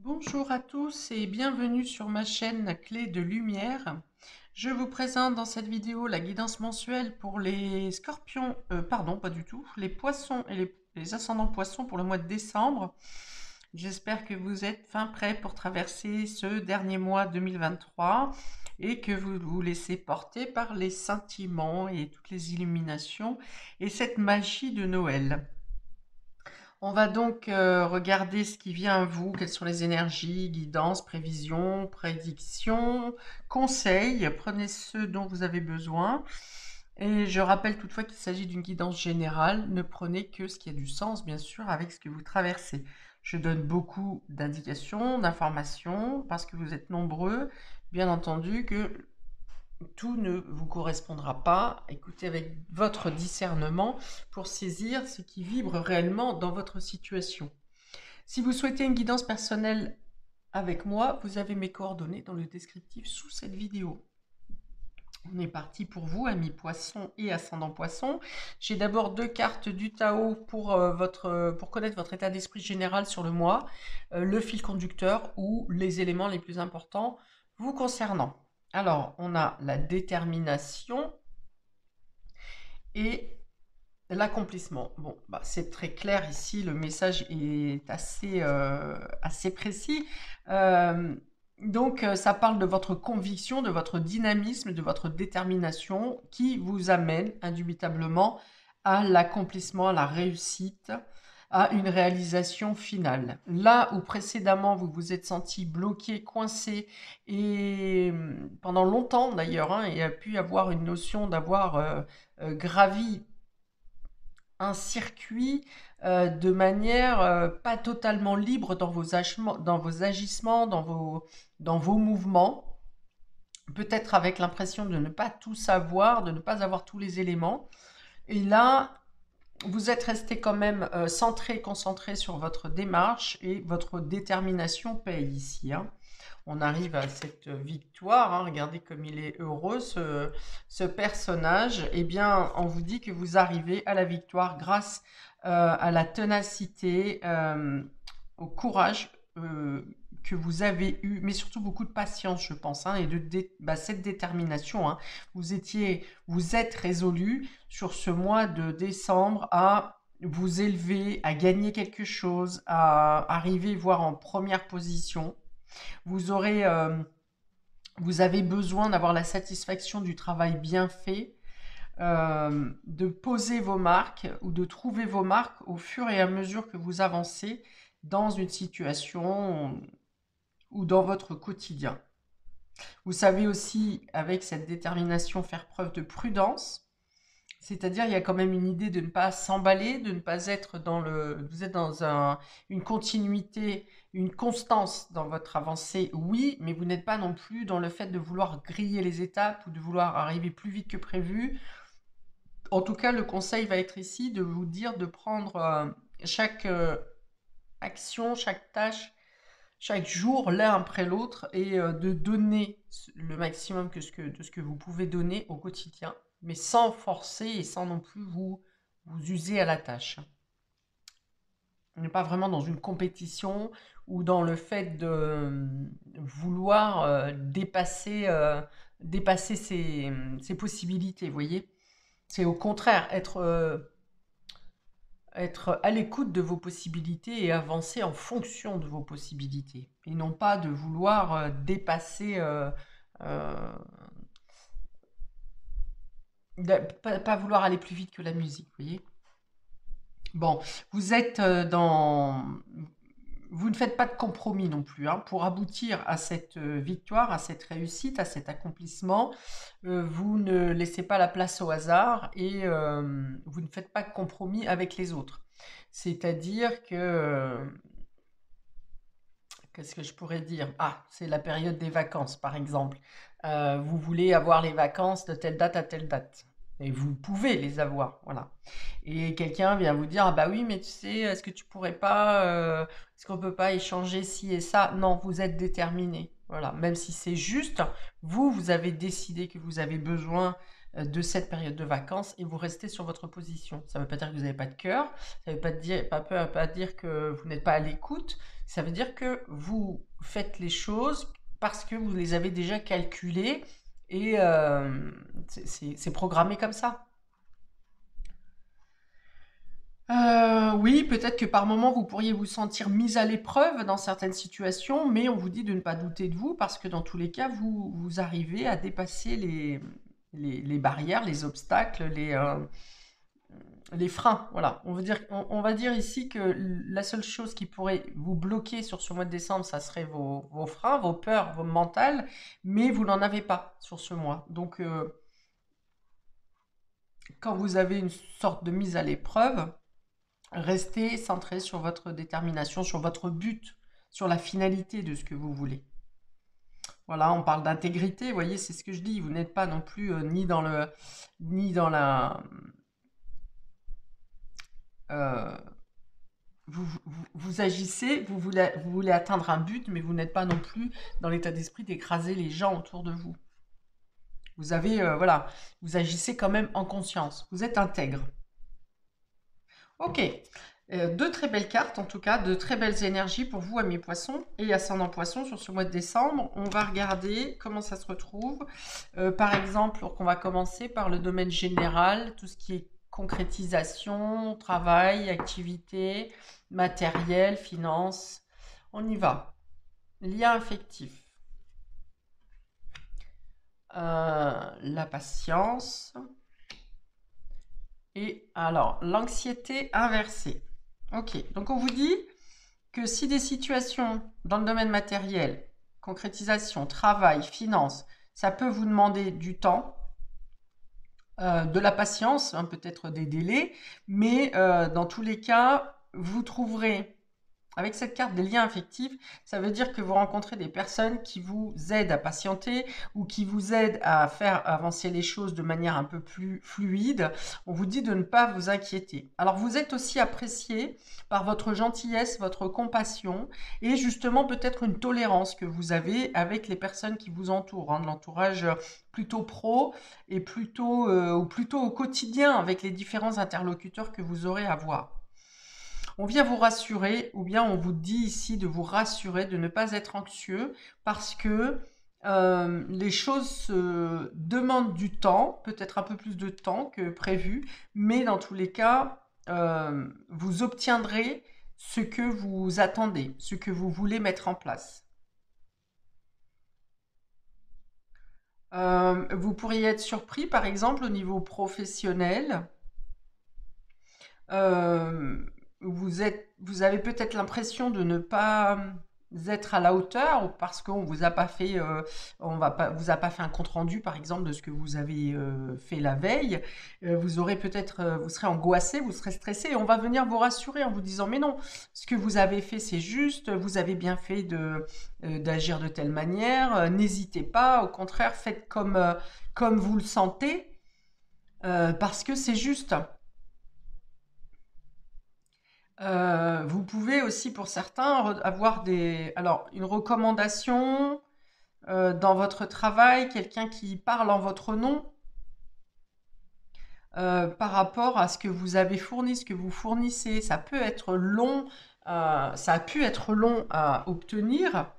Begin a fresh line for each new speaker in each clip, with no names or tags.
Bonjour à tous et bienvenue sur ma chaîne Clé de Lumière. Je vous présente dans cette vidéo la guidance mensuelle pour les scorpions, pardon, pas du tout, les poissons et les ascendants poissons pour le mois de décembre. J'espère que vous êtes fin prêts pour traverser ce dernier mois 2023 et que vous vous laissez porter par les sentiments et toutes les illuminations et cette magie de Noël. On va donc regarder ce qui vient à vous, quelles sont les énergies, guidances, prévisions, prédictions, conseils. Prenez ceux dont vous avez besoin. Et je rappelle toutefois qu'il s'agit d'une guidance générale. Ne prenez que ce qui a du sens, bien sûr, avec ce que vous traversez. Je donne beaucoup d'indications, d'informations, parce que vous êtes nombreux. Bien entendu que tout ne vous correspondra pas. Écoutez avec votre discernement pour saisir ce qui vibre réellement dans votre situation. Si vous souhaitez une guidance personnelle avec moi, vous avez mes coordonnées dans le descriptif sous cette vidéo. On est parti pour vous, amis poissons et ascendant poisson. J'ai d'abord deux cartes du Tao pour connaître votre état d'esprit général sur le mois, le fil conducteur ou les éléments les plus importants vous concernant. Alors, on a la détermination et l'accomplissement. Bon, bah, c'est très clair ici, le message est assez précis. Donc, ça parle de votre conviction, de votre dynamisme, de votre détermination qui vous amène indubitablement à l'accomplissement, à la réussite, à une réalisation finale. Là où précédemment vous vous êtes senti bloqué, coincé, et pendant longtemps d'ailleurs, hein, il y a pu y avoir une notion d'avoir gravi un circuit de manière pas totalement libre dans vos agissements, dans vos mouvements, peut-être avec l'impression de ne pas tout savoir, de ne pas avoir tous les éléments. Et là, vous êtes resté quand même centré, concentré sur votre démarche et votre détermination paye ici, hein. On arrive à cette victoire, hein. Regardez comme il est heureux ce personnage. Eh bien, on vous dit que vous arrivez à la victoire grâce à la ténacité, au courage que vous avez eu, mais surtout beaucoup de patience, je pense, hein, et cette détermination, hein. Vous êtes résolu sur ce mois de décembre à vous élever, à gagner quelque chose, à arriver voire en première position. Vous aurez, vous avez besoin d'avoir la satisfaction du travail bien fait, de poser vos marques ou de trouver vos marques au fur et à mesure que vous avancez dans une situation ou dans votre quotidien. Vous savez aussi, avec cette détermination, faire preuve de prudence. C'est-à-dire, il y a quand même une idée de ne pas s'emballer, de ne pas être vous êtes dans une continuité, une constance dans votre avancée, oui, mais vous n'êtes pas non plus dans le fait de vouloir griller les étapes ou de vouloir arriver plus vite que prévu. En tout cas, le conseil va être ici de vous dire de prendre chaque action, chaque tâche, chaque jour l'un après l'autre et de donner le maximum de ce que vous pouvez donner au quotidien, mais sans forcer et sans non plus vous user à la tâche. On n'est pas vraiment dans une compétition ou dans le fait de vouloir dépasser ses possibilités, vous voyez. C'est au contraire être à l'écoute de vos possibilités et avancer en fonction de vos possibilités. Et non pas de vouloir dépasser, euh, pas vouloir aller plus vite que la musique, vous voyez. Bon, vous êtes vous ne faites pas de compromis non plus, hein, pour aboutir à cette victoire, à cette réussite, à cet accomplissement. Vous ne laissez pas la place au hasard et vous ne faites pas de compromis avec les autres. C'est-à-dire que, qu'est-ce que je pourrais dire? Ah, c'est la période des vacances, par exemple. Vous voulez avoir les vacances de telle date à telle date. Et vous pouvez les avoir, voilà. Et quelqu'un vient vous dire, ah bah oui, mais tu sais, est-ce que tu pourrais pas, est-ce qu'on peut pas échanger ci et ça? Non, vous êtes déterminé, voilà. Même si c'est juste, vous avez décidé que vous avez besoin de cette période de vacances et vous restez sur votre position. Ça ne veut pas dire que vous n'avez pas de cœur, ça ne veut pas dire que vous n'êtes pas à l'écoute, ça veut dire que vous faites les choses parce que vous les avez déjà calculées et c'est programmé comme ça. Oui, peut-être que par moment vous pourriez vous sentir mise à l'épreuve dans certaines situations, mais on vous dit de ne pas douter de vous parce que dans tous les cas, vous arrivez à dépasser les barrières, les obstacles, les freins. Voilà. On va dire ici que la seule chose qui pourrait vous bloquer sur ce mois de décembre, ça serait vos freins, vos peurs, vos mentales, mais vous n'en avez pas sur ce mois. Donc, quand vous avez une sorte de mise à l'épreuve, restez centré sur votre détermination, sur votre but, sur la finalité de ce que vous voulez. Voilà, on parle d'intégrité, vous voyez, c'est ce que je dis. Vous n'êtes pas non plus ni dans la. euh, vous agissez, vous voulez atteindre un but, mais vous n'êtes pas non plus dans l'état d'esprit d'écraser les gens autour de vous. Vous avez, voilà, vous agissez quand même en conscience. Vous êtes intègre. Ok. De très belles cartes, en tout cas, de très belles énergies pour vous, amis poissons et ascendant poisson, sur ce mois de décembre. On va regarder comment ça se retrouve. Par exemple, on va commencer par le domaine général, tout ce qui est concrétisation, travail, activité, matériel, finance. On y va. Lien affectif. La patience. Et alors, l'anxiété inversée. Ok, donc on vous dit que si des situations dans le domaine matériel, concrétisation, travail, finance, ça peut vous demander du temps, de la patience, hein, peut-être des délais, mais dans tous les cas, vous trouverez avec cette carte des liens affectifs, ça veut dire que vous rencontrez des personnes qui vous aident à patienter ou qui vous aident à faire avancer les choses de manière un peu plus fluide. On vous dit de ne pas vous inquiéter. Alors vous êtes aussi apprécié par votre gentillesse, votre compassion et justement peut-être une tolérance que vous avez avec les personnes qui vous entourent, hein, de l'entourage plutôt pro et plutôt au quotidien avec les différents interlocuteurs que vous aurez à voir. On vient vous rassurer, ou bien on vous dit ici de vous rassurer, de ne pas être anxieux, parce que les choses demandent du temps, peut-être un peu plus de temps que prévu, mais dans tous les cas, vous obtiendrez ce que vous attendez, ce que vous voulez mettre en place. Vous pourriez être surpris, par exemple, au niveau professionnel. Euh, vous avez peut-être l'impression de ne pas être à la hauteur parce qu'on vous a pas fait, vous a pas fait un compte rendu, par exemple, de ce que vous avez fait la veille. Vous aurez peut-être, vous serez angoissé, vous serez stressé, et on va venir vous rassurer en vous disant, mais non, ce que vous avez fait, c'est juste, vous avez bien fait d'agir de telle manière, n'hésitez pas, au contraire, faites comme vous le sentez, parce que c'est juste. Vous pouvez aussi, pour certains, avoir une recommandation dans votre travail, quelqu'un qui parle en votre nom par rapport à ce que vous avez fourni, ce que vous fournissez. Ça peut être long, ça a pu être long à obtenir.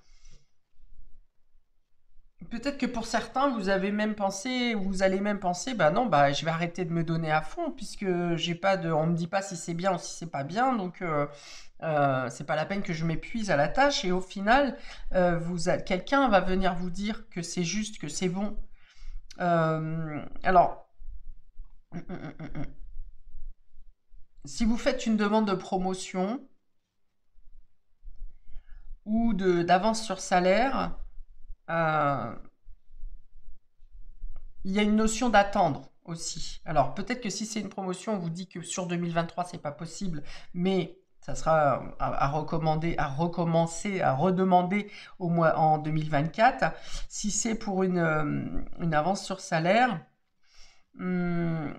Peut-être que pour certains, vous avez même pensé, vous allez même penser, bah non, bah je vais arrêter de me donner à fond puisque j'ai pas de, on me dit pas si c'est bien ou si c'est pas bien, donc c'est pas la peine que je m'épuise à la tâche. Et au final, quelqu'un va venir vous dire que c'est juste, que c'est bon. Alors, si vous faites une demande de promotion ou d'avance sur salaire, euh, il y a une notion d'attendre aussi. Alors peut-être que si c'est une promotion, on vous dit que sur 2023 c'est pas possible, mais ça sera à recommander, à recommencer, à redemander au mois en 2024. Si c'est pour une avance sur salaire, hum,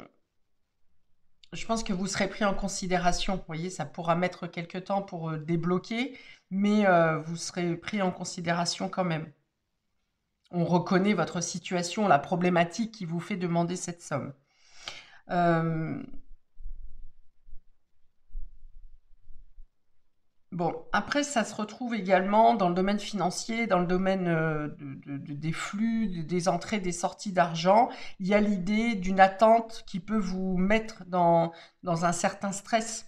je pense que vous serez pris en considération. Vous voyez, ça pourra mettre quelques temps pour débloquer, mais vous serez pris en considération quand même. On reconnaît votre situation, la problématique qui vous fait demander cette somme. Bon, après, ça se retrouve également dans le domaine financier, dans le domaine des flux, des entrées, des sorties d'argent. Il y a l'idée d'une attente qui peut vous mettre dans un certain stress.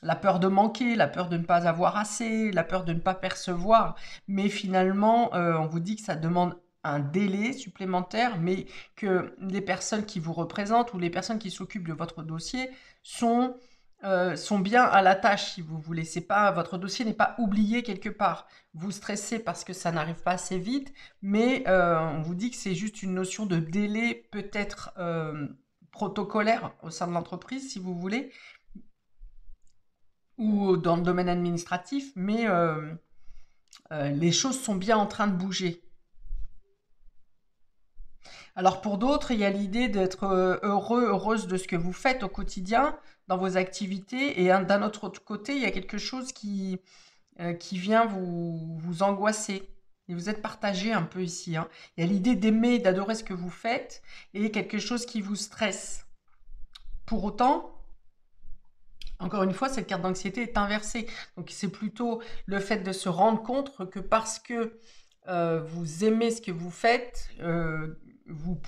La peur de manquer, la peur de ne pas avoir assez, la peur de ne pas percevoir. Mais finalement, on vous dit que ça demande un délai supplémentaire, mais que les personnes qui vous représentent ou les personnes qui s'occupent de votre dossier sont bien à la tâche, si vous voulez. C'est pas, votre dossier n'est pas oublié quelque part. Vous stressez parce que ça n'arrive pas assez vite, mais on vous dit que c'est juste une notion de délai peut-être protocolaire au sein de l'entreprise, si vous voulez, ou dans le domaine administratif, mais les choses sont bien en train de bouger. Alors pour d'autres, il y a l'idée d'être heureux, heureuse de ce que vous faites au quotidien, dans vos activités, et d'un autre côté, il y a quelque chose qui vient vous angoisser. Et vous êtes partagé un peu ici, hein. Il y a l'idée d'aimer, d'adorer ce que vous faites, et quelque chose qui vous stresse. Pour autant, encore une fois, cette carte d'anxiété est inversée. Donc c'est plutôt le fait de se rendre compte que parce que vous aimez ce que vous faites, vous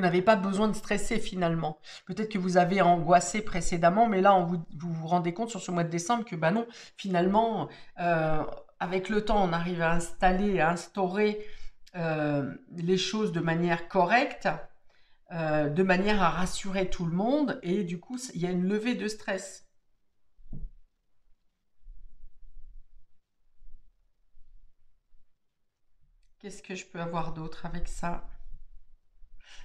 n'avez pas besoin de stresser finalement. Peut-être que vous avez angoissé précédemment, mais là, vous vous rendez compte sur ce mois de décembre que bah non, finalement, avec le temps, on arrive à installer, à instaurer les choses de manière correcte, de manière à rassurer tout le monde, et du coup, il y a une levée de stress. Qu'est-ce que je peux avoir d'autre avec ça?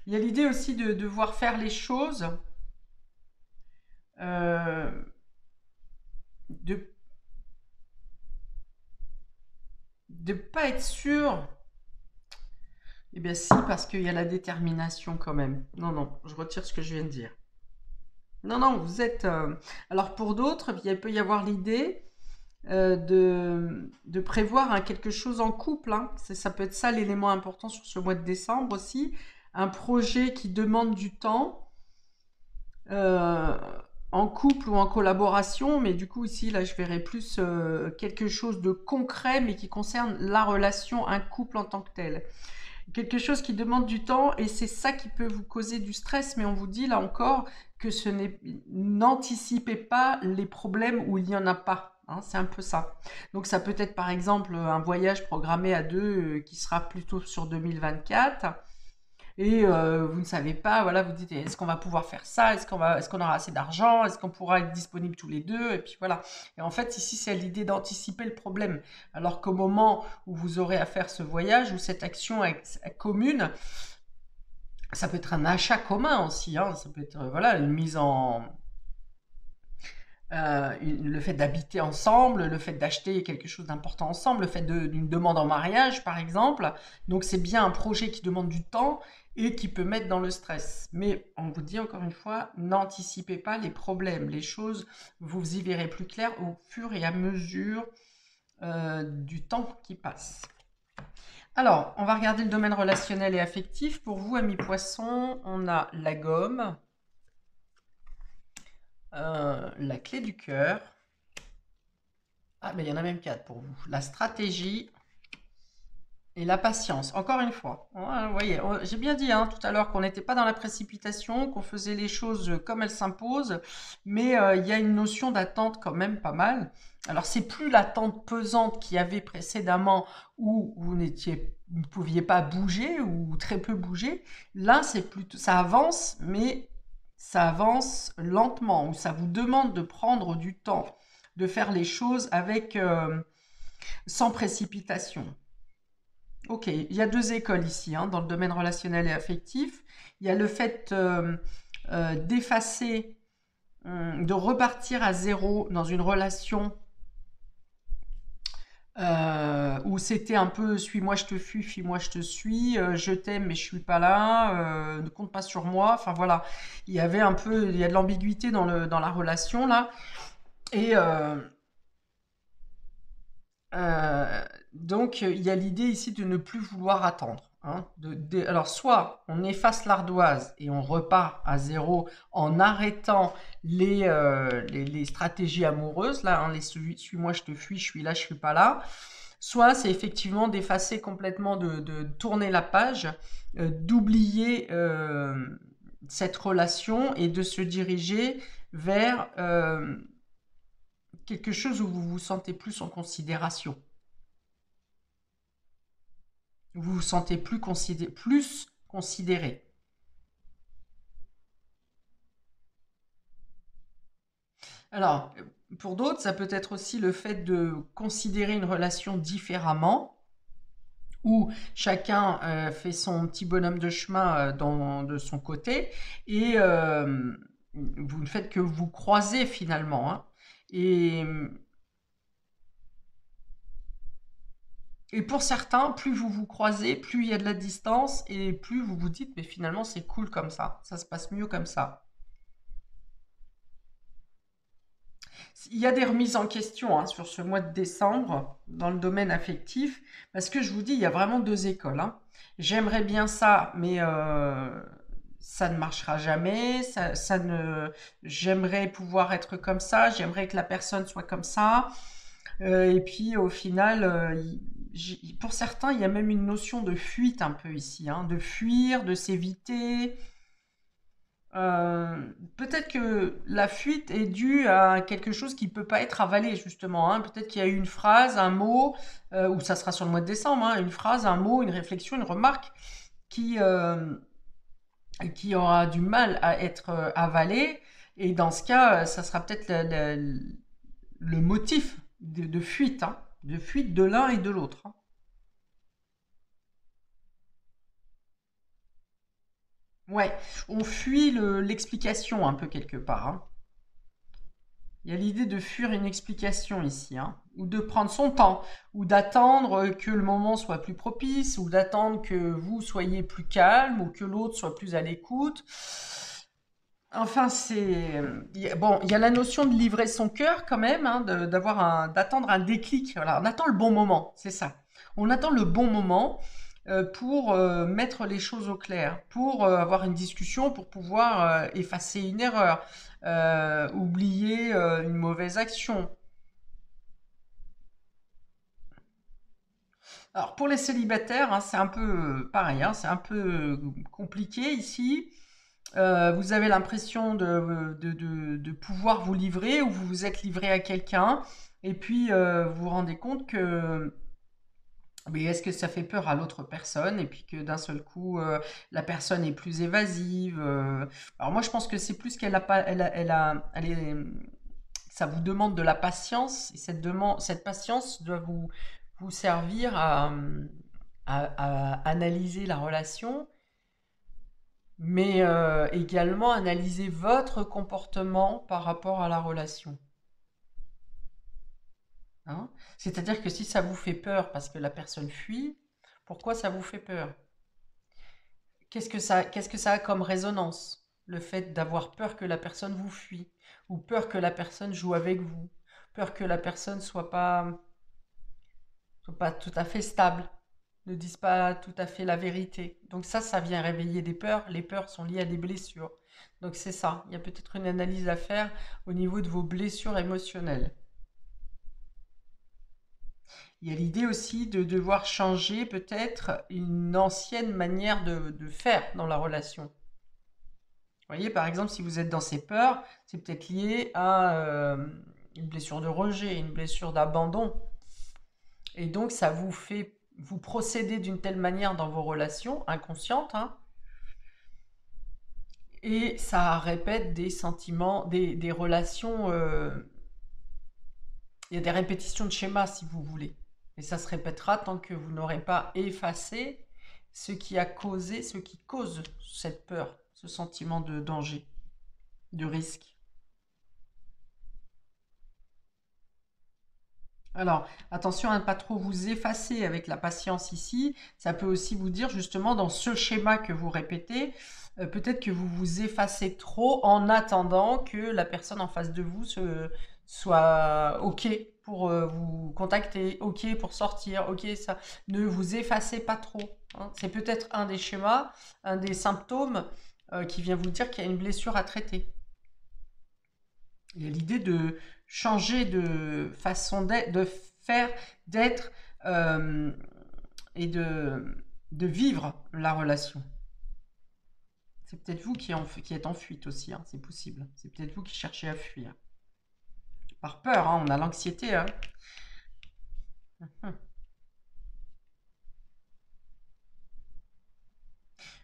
Il y a l'idée aussi de devoir faire les choses, euh, de ne pas être sûr. Eh bien si, parce qu'il y a la détermination quand même. Non, non, je retire ce que je viens de dire. Non, non, vous êtes... Alors pour d'autres, il peut y avoir l'idée de prévoir quelque chose en couple, hein. Ça peut être ça l'élément important sur ce mois de décembre aussi. Un projet qui demande du temps, euh, en couple ou en collaboration, mais du coup ici, là, je verrais plus quelque chose de concret, mais qui concerne la relation, un couple en tant que tel. Quelque chose qui demande du temps, et c'est ça qui peut vous causer du stress, mais on vous dit là encore que n'anticipez pas les problèmes où il n'y en a pas, hein, c'est un peu ça. Donc ça peut être par exemple un voyage programmé à deux qui sera plutôt sur 2024, et vous ne savez pas, voilà, vous dites est-ce qu'on va pouvoir faire ça, est-ce qu'on aura assez d'argent, est-ce qu'on pourra être disponible tous les deux, et puis voilà. Et en fait, ici, c'est l'idée d'anticiper le problème. Alors qu'au moment où vous aurez à faire ce voyage ou cette action commune, ça peut être un achat commun aussi, hein, ça peut être voilà, une mise en, le fait d'habiter ensemble, le fait d'acheter quelque chose d'important ensemble, le fait d'une demande en mariage, par exemple. Donc c'est bien un projet qui demande du temps et qui peut mettre dans le stress. Mais on vous dit encore une fois, n'anticipez pas les problèmes, les choses, vous y verrez plus clair au fur et à mesure du temps qui passe. Alors, on va regarder le domaine relationnel et affectif. Pour vous, amis poissons, on a la gomme, la clé du cœur. Ah, mais il y en a même 4 pour vous. La stratégie et la patience. Encore une fois, vous voyez, j'ai bien dit hein, tout à l'heure qu'on n'était pas dans la précipitation, qu'on faisait les choses comme elles s'imposent, mais il y a une notion d'attente quand même pas mal. Alors, c'est plus l'attente pesante qu'il y avait précédemment où vous ne pouviez pas bouger ou très peu bouger. Là, c'est plutôt, ça avance, mais ça avance lentement, ou ça vous demande de prendre du temps, de faire les choses avec sans précipitation. Ok, il y a deux écoles ici, hein, dans le domaine relationnel et affectif. Il y a le fait d'effacer, de repartir à zéro dans une relation où c'était un peu suis-moi je te fuis, fuis-moi je te suis, je t'aime mais je suis pas là, ne compte pas sur moi. Enfin voilà, il y avait un peu, il y a de l'ambiguïté dans la relation là. Et Donc, il y a l'idée ici de ne plus vouloir attendre, hein. Alors, soit on efface l'ardoise et on repart à zéro en arrêtant les stratégies amoureuses, là, hein, les suis-moi, je te fuis, je suis là, je suis pas là. Soit c'est effectivement d'effacer complètement, de tourner la page, d'oublier cette relation et de se diriger vers quelque chose où vous vous sentez plus en considération. Vous vous sentez plus considéré. Alors, pour d'autres, ça peut être aussi le fait de considérer une relation différemment, où chacun fait son petit bonhomme de chemin de son côté, et vous ne faites que vous croiser finalement, hein. Et, et pour certains, plus vous vous croisez, plus il y a de la distance, et plus vous vous dites, mais finalement c'est cool comme ça se passe mieux comme ça. Il y a des remises en question, hein, sur ce mois de décembre dans le domaine affectif, parce que je vous dis, il y a vraiment deux écoles, hein. J'aimerais bien ça, mais ça ne marchera jamais. J'aimerais pouvoir être comme ça. J'aimerais que la personne soit comme ça. Et puis au final, pour certains, il y a même une notion de fuite un peu ici, hein, de fuir, de s'éviter. Peut-être que la fuite est due à quelque chose qui peut pas être avalé, justement, hein. Peut-être qu'il y a eu une phrase, un mot, ou ça sera sur le mois de décembre, hein, une phrase, un mot, une réflexion, une remarque qui, euh, qui aura du mal à être avalé. Et dans ce cas, ça sera peut-être le motif de fuite, hein, de fuite de l'un et de l'autre, hein. Ouais, on fuit l'explication un peu quelque part, hein. Il y a l'idée de fuir une explication ici, hein, ou de prendre son temps, ou d'attendre que le moment soit plus propice, ou d'attendre que vous soyez plus calme, ou que l'autre soit plus à l'écoute. Enfin, bon, il y a la notion de livrer son cœur quand même, hein, d'attendre un déclic. Voilà, on attend le bon moment, c'est ça. On attend le bon moment pour mettre les choses au clair, pour avoir une discussion, pour pouvoir effacer une erreur, oublier une mauvaise action. Alors pour les célibataires, hein, c'est un peu pareil, hein, c'est un peu compliqué ici. Vous avez l'impression de pouvoir vous livrer, ou vous vous êtes livré à quelqu'un, et puis vous vous rendez compte que, mais est-ce que ça fait peur à l'autre personne, et puis que d'un seul coup la personne est plus évasive. Alors moi je pense que c'est plus qu'elle a pas, ça vous demande de la patience, et cette patience doit vous servir à analyser la relation, mais également analyser votre comportement par rapport à la relation, hein. C'est-à-dire que si ça vous fait peur parce que la personne fuit, pourquoi ça vous fait peur? Qu'est-ce que ça a comme résonance? Le fait d'avoir peur que la personne vous fuit, ou peur que la personne joue avec vous, peur que la personne soit pas tout à fait stable, ne dise pas tout à fait la vérité. Donc ça vient réveiller des peurs. Les peurs sont liées à des blessures. Donc c'est ça. Il y a peut-être une analyse à faire au niveau de vos blessures émotionnelles. Il y a l'idée aussi de devoir changer peut-être une ancienne manière de faire dans la relation. Vous voyez, par exemple, si vous êtes dans ces peurs, c'est peut-être lié à une blessure de rejet, une blessure d'abandon. Et donc, ça vous fait vous procéder d'une telle manière dans vos relations inconscientes, hein, et ça répète des sentiments, des relations. Il y a des répétitions de schémas, si vous voulez. Et ça se répétera tant que vous n'aurez pas effacé ce qui cause cette peur, ce sentiment de danger, de risque. Alors, attention à ne pas trop vous effacer avec la patience ici. Ça peut aussi vous dire justement dans ce schéma que vous répétez, peut-être que vous vous effacez trop en attendant que la personne en face de vous soit OK pour vous contacter, ok pour sortir, ok ça. Ne vous effacez pas trop, hein. C'est peut-être un des schémas, un des symptômes qui vient vous dire qu'il y a une blessure à traiter. Il y a l'idée de changer de façon d'être, de faire, d'être et de vivre la relation. C'est peut-être vous qui êtes en fuite aussi, hein, c'est possible. C'est peut-être vous qui cherchez à fuir. Par peur, hein, on a l'anxiété. Hein.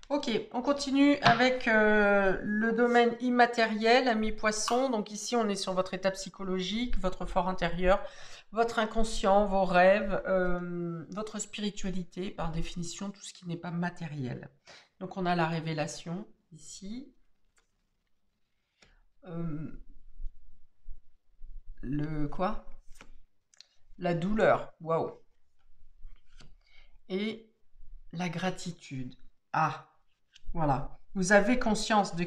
Ok, on continue avec le domaine immatériel, ami poisson. Donc ici, on est sur votre état psychologique, votre fort intérieur, votre inconscient, vos rêves, votre spiritualité, par définition, tout ce qui n'est pas matériel. Donc on a la révélation ici. Le quoi? La douleur. Waouh. Et la gratitude. Ah, voilà. Vous avez conscience de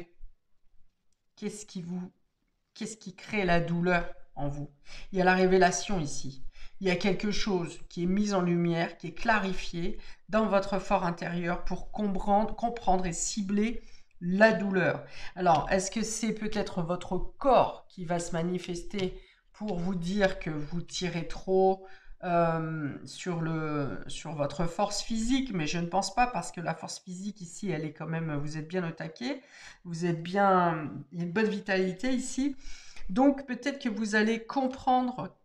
qu'est-ce qui crée la douleur en vous. Il y a la révélation ici. Il y a quelque chose qui est mis en lumière, qui est clarifié dans votre fort intérieur pour comprendre et cibler la douleur. Alors, est-ce que c'est peut-être votre corps qui va se manifester pour vous dire que vous tirez trop sur votre force physique? Mais je ne pense pas, parce que la force physique ici, elle est quand même, vous êtes bien au taquet, vous êtes bien, il y a une bonne vitalité ici. Donc peut-être que vous allez comprendre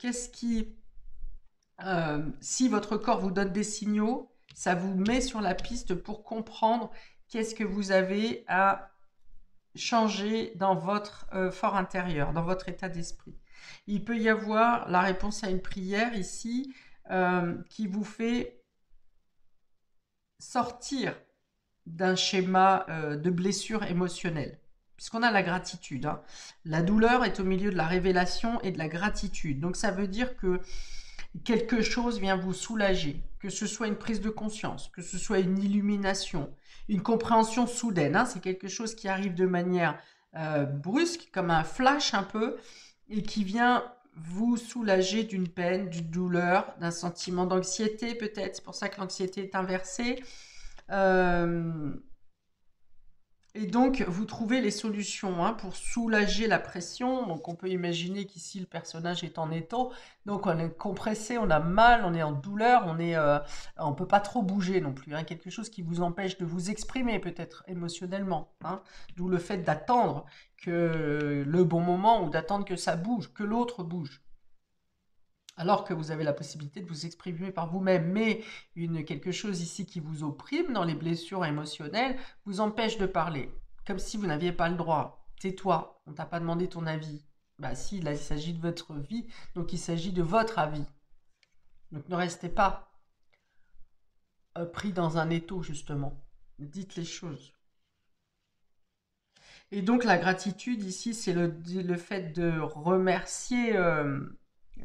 si votre corps vous donne des signaux, ça vous met sur la piste pour comprendre qu'est-ce que vous avez à changer dans votre fort intérieur, dans votre état d'esprit. Il peut y avoir la réponse à une prière ici qui vous fait sortir d'un schéma de blessure émotionnelle. Puisqu'on a la gratitude. Hein. La douleur est au milieu de la révélation et de la gratitude. Donc ça veut dire que quelque chose vient vous soulager, que ce soit une prise de conscience, que ce soit une illumination, une compréhension soudaine. Hein. C'est quelque chose qui arrive de manière brusque, comme un flash un peu, et qui vient vous soulager d'une peine, d'une douleur, d'un sentiment d'anxiété peut-être. C'est pour ça que l'anxiété est inversée. Et donc, vous trouvez les solutions hein, pour soulager la pression. Donc, on peut imaginer qu'ici, le personnage est en étau. Donc, on est compressé, on a mal, on est en douleur, on peut pas trop bouger non plus. Hein, quelque chose qui vous empêche de vous exprimer peut-être émotionnellement. Hein, d'où le fait d'attendre que le bon moment ou d'attendre que ça bouge, que l'autre bouge. Alors que vous avez la possibilité de vous exprimer par vous-même, mais quelque chose ici qui vous opprime dans les blessures émotionnelles vous empêche de parler, comme si vous n'aviez pas le droit. Tais-toi, on t'a pas demandé ton avis. Bah si, là il s'agit de votre vie, donc il s'agit de votre avis. Donc ne restez pas pris dans un étau justement. Dites les choses. Et donc la gratitude ici, c'est le fait de remercier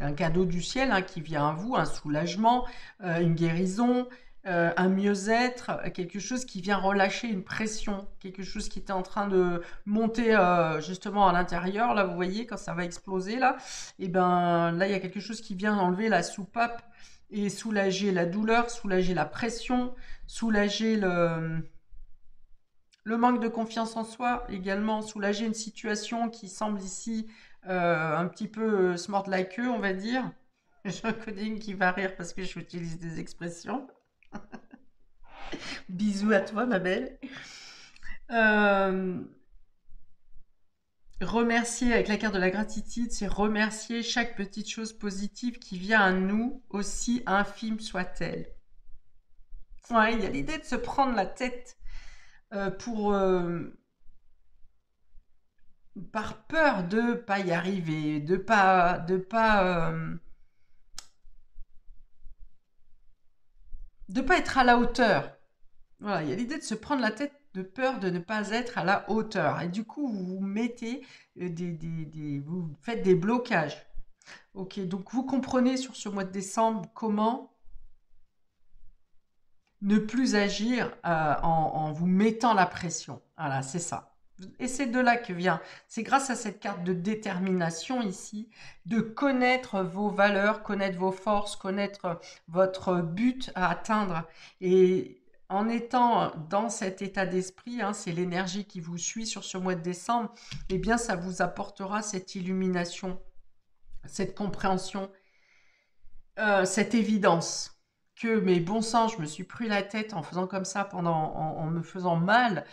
un cadeau du ciel hein, qui vient à vous, un soulagement, une guérison, un mieux-être, quelque chose qui vient relâcher une pression, quelque chose qui était en train de monter justement à l'intérieur. Là, vous voyez, quand ça va exploser, là, et ben là, il y a quelque chose qui vient enlever la soupape et soulager la douleur, soulager la pression, soulager le manque de confiance en soi, également soulager une situation qui semble ici un petit peu se mordre la queue, on va dire. Je connais une qui va rire parce que j'utilise des expressions. Bisous à toi, ma belle. Remercier avec la carte de la gratitude, c'est remercier chaque petite chose positive qui vient à nous, aussi infime soit-elle. Ouais, il y a l'idée de se prendre la tête pour par peur de pas y arriver, de pas être à la hauteur. Voilà, il y a l'idée de se prendre la tête de peur de ne pas être à la hauteur. Et du coup, vous vous mettez vous faites des blocages. Ok, donc vous comprenez sur ce mois de décembre comment ne plus agir en vous mettant la pression. Voilà, c'est ça. Et c'est de là que vient. C'est grâce à cette carte de détermination ici, de connaître vos valeurs, connaître vos forces, connaître votre but à atteindre. Et en étant dans cet état d'esprit, hein, c'est l'énergie qui vous suit sur ce mois de décembre, eh bien ça vous apportera cette illumination, cette compréhension, cette évidence que, mais bon sang, je me suis pris la tête en faisant comme ça, en me faisant mal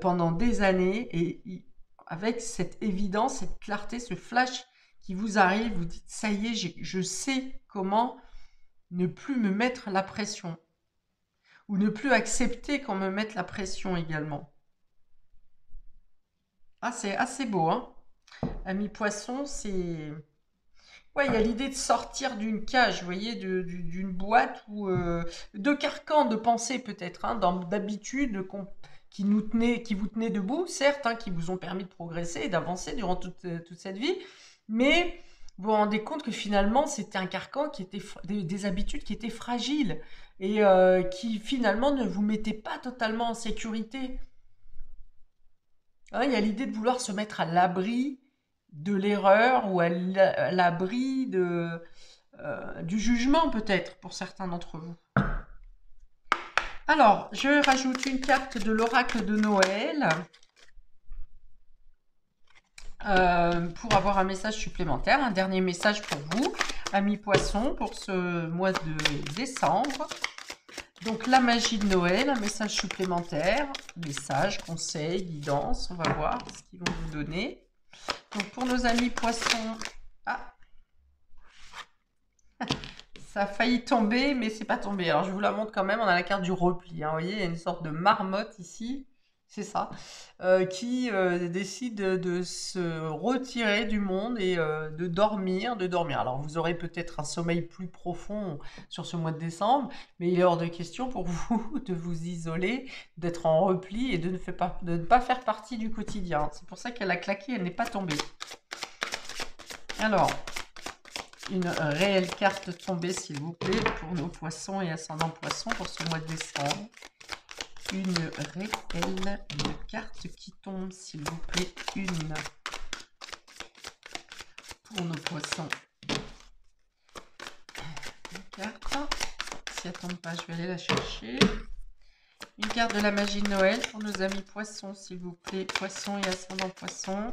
pendant des années, et avec cette évidence, cette clarté, ce flash qui vous arrive, vous dites, ça y est, je sais comment ne plus me mettre la pression, ou ne plus accepter qu'on me mette la pression également. Ah, c'est assez beau, hein. Ami Poisson, c'est... Ouais, il y a l'idée de sortir d'une cage, vous voyez, d'une boîte ou de carcan de pensée peut-être, hein, d'habitude qui vous tenaient debout, certes, hein, qui vous ont permis de progresser et d'avancer durant toute cette vie, mais vous vous rendez compte que finalement c'était un carcan qui était des habitudes qui étaient fragiles et qui finalement ne vous mettaient pas totalement en sécurité. Hein, il y a l'idée de vouloir se mettre à l'abri de l'erreur ou à l'abri du jugement peut-être pour certains d'entre vous. Alors, je rajoute une carte de l'oracle de Noël pour avoir un message supplémentaire, un dernier message pour vous, amis poissons, pour ce mois de décembre. Donc la magie de Noël, un message supplémentaire, message, conseil, guidance, on va voir ce qu'ils vont vous donner. Donc pour nos amis poissons, ah, ça a failli tomber, mais c'est pas tombé. Alors je vous la montre quand même, on a la carte du repli, hein. Vous voyez, il y a une sorte de marmotte ici, c'est ça, qui décide de se retirer du monde et de dormir. Alors vous aurez peut-être un sommeil plus profond sur ce mois de décembre, mais il est hors de question pour vous de vous isoler, d'être en repli et de ne pas faire partie du quotidien. C'est pour ça qu'elle a claqué, elle n'est pas tombée. Alors, une réelle carte tombée, s'il vous plaît, pour nos poissons et ascendants poissons pour ce mois de décembre. Une réelle carte qui tombe, s'il vous plaît, une pour nos poissons. Une carte, si elle tombe pas, je vais aller la chercher. Une carte de la magie de Noël pour nos amis poissons, s'il vous plaît, poissons et ascendants poissons.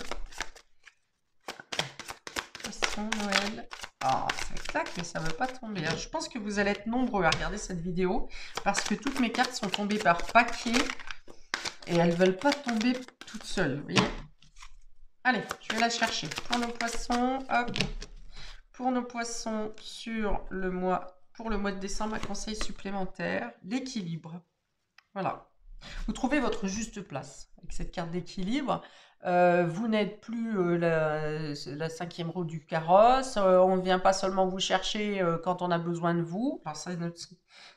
Poisson, Noël. Ah, ça claque, mais ça ne veut pas tomber. Alors, je pense que vous allez être nombreux à regarder cette vidéo parce que toutes mes cartes sont tombées par paquet et elles ne veulent pas tomber toutes seules. Vous voyez? Allez, je vais la chercher. Pour nos poissons, hop. Pour nos poissons pour le mois de décembre, un conseil supplémentaire, l'équilibre. Voilà. Vous trouvez votre juste place avec cette carte d'équilibre. Vous n'êtes plus la cinquième roue du carrosse. On ne vient pas seulement vous chercher quand on a besoin de vous. Alors ça,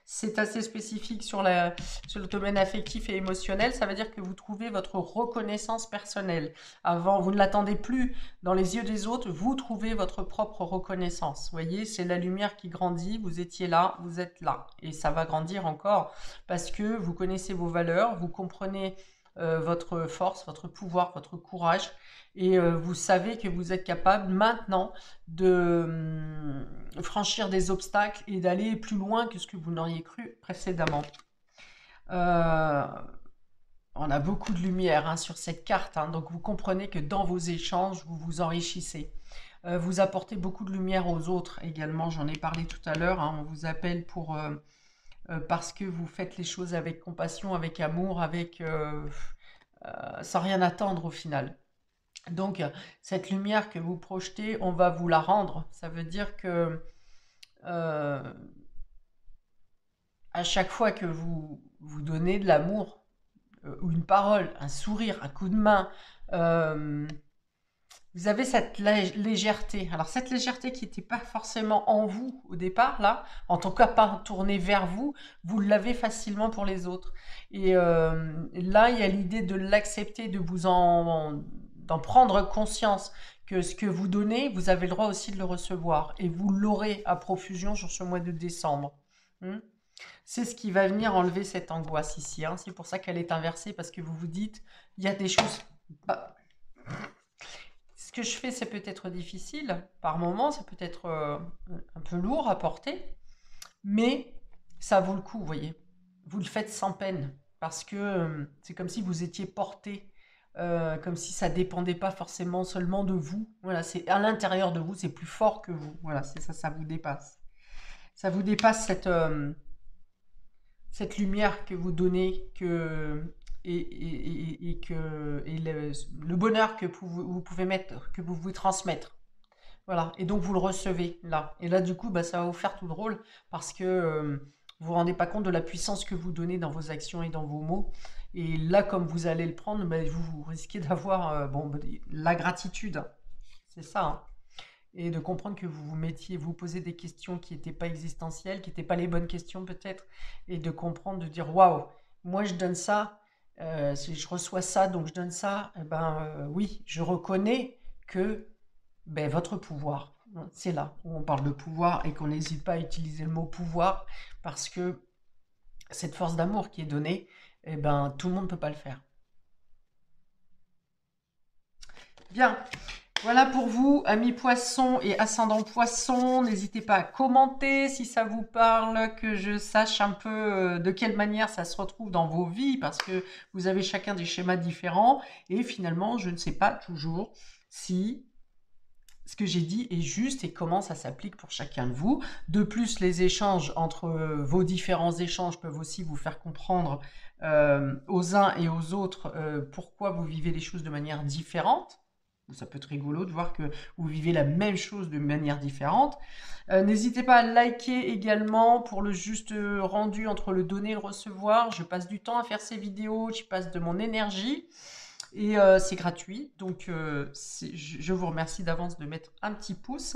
c'est assez spécifique sur le domaine affectif et émotionnel. Ça veut dire que vous trouvez votre reconnaissance personnelle. Avant, vous ne l'attendez plus dans les yeux des autres. Vous trouvez votre propre reconnaissance. Vous voyez, c'est la lumière qui grandit. Vous étiez là, vous êtes là. Et ça va grandir encore parce que vous connaissez vos valeurs, vous comprenez votre force, votre pouvoir, votre courage, et vous savez que vous êtes capable maintenant de franchir des obstacles et d'aller plus loin que ce que vous n'auriez cru précédemment. On a beaucoup de lumière, hein, sur cette carte, hein, donc vous comprenez que dans vos échanges, vous vous enrichissez. Vous apportez beaucoup de lumière aux autres également, j'en ai parlé tout à l'heure, hein, on vous appelle parce que vous faites les choses avec compassion, avec amour, sans rien attendre au final. Donc, cette lumière que vous projetez, on va vous la rendre. Ça veut dire que à chaque fois que vous donnez de l'amour, ou une parole, un sourire, un coup de main, vous avez cette légèreté. Alors cette légèreté qui n'était pas forcément en vous au départ, là, en tout cas pas tournée vers vous, vous l'avez facilement pour les autres. Et là, il y a l'idée de l'accepter, de d'en prendre conscience que ce que vous donnez, vous avez le droit aussi de le recevoir. Et vous l'aurez à profusion sur ce mois de décembre. C'est ce qui va venir enlever cette angoisse ici, hein. C'est pour ça qu'elle est inversée, parce que vous vous dites, il y a des choses Bah, ce que je fais, c'est peut-être difficile par moment, ça peut être un peu lourd à porter, mais ça vaut le coup, vous voyez. Vous le faites sans peine, parce que c'est comme si vous étiez porté, comme si ça dépendait pas forcément seulement de vous. Voilà, c'est à l'intérieur de vous, c'est plus fort que vous. Voilà, c'est ça, ça vous dépasse. Ça vous dépasse cette lumière que vous donnez, et le bonheur que vous pouvez mettre, que vous transmettre. Voilà, et donc vous le recevez là. Et là, du coup, bah, ça va vous faire tout drôle parce que vous vous rendez pas compte de la puissance que vous donnez dans vos actions et dans vos mots. Et là, comme vous allez le prendre, bah, vous risquez d'avoir bon, bah, la gratitude. C'est ça, hein. Et de comprendre que vous vous mettiez, vous posez des questions qui n'étaient pas existentielles, qui n'étaient pas les bonnes questions peut-être, et de comprendre, de dire waouh, moi je donne ça, si je reçois ça, donc je donne ça, eh ben oui, je reconnais que ben, votre pouvoir, c'est là où on parle de pouvoir et qu'on n'hésite pas à utiliser le mot pouvoir parce que cette force d'amour qui est donnée, eh ben, tout le monde ne peut pas le faire. Bien, voilà pour vous, amis poissons et ascendant poisson. N'hésitez pas à commenter si ça vous parle, que je sache un peu de quelle manière ça se retrouve dans vos vies, parce que vous avez chacun des schémas différents. Et finalement, je ne sais pas toujours si ce que j'ai dit est juste et comment ça s'applique pour chacun de vous. De plus, les échanges entre vos différents échanges peuvent aussi vous faire comprendre aux uns et aux autres pourquoi vous vivez les choses de manière différente. Ça peut être rigolo de voir que vous vivez la même chose de manière différente. N'hésitez pas à liker également pour le juste rendu entre le donner et le recevoir. Je passe du temps à faire ces vidéos, je passe de mon énergie. Et c'est gratuit, donc je vous remercie d'avance de mettre un petit pouce.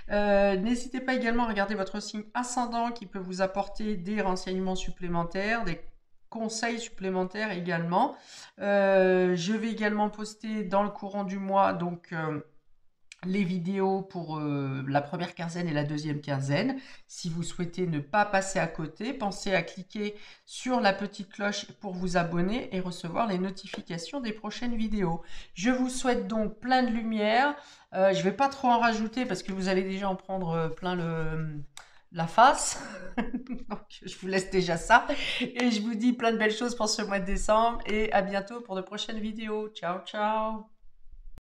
N'hésitez pas également à regarder votre signe ascendant qui peut vous apporter des renseignements supplémentaires, des conseils supplémentaires également. Je vais également poster dans le courant du mois donc les vidéos pour la première quinzaine et la deuxième quinzaine. Si vous souhaitez ne pas passer à côté, pensez à cliquer sur la petite cloche pour vous abonner et recevoir les notifications des prochaines vidéos. Je vous souhaite donc plein de lumière. Je ne vais pas trop en rajouter parce que vous allez déjà en prendre plein la face. Donc je vous laisse déjà ça. Et je vous dis plein de belles choses pour ce mois de décembre et à bientôt pour de prochaines vidéos. Ciao, ciao!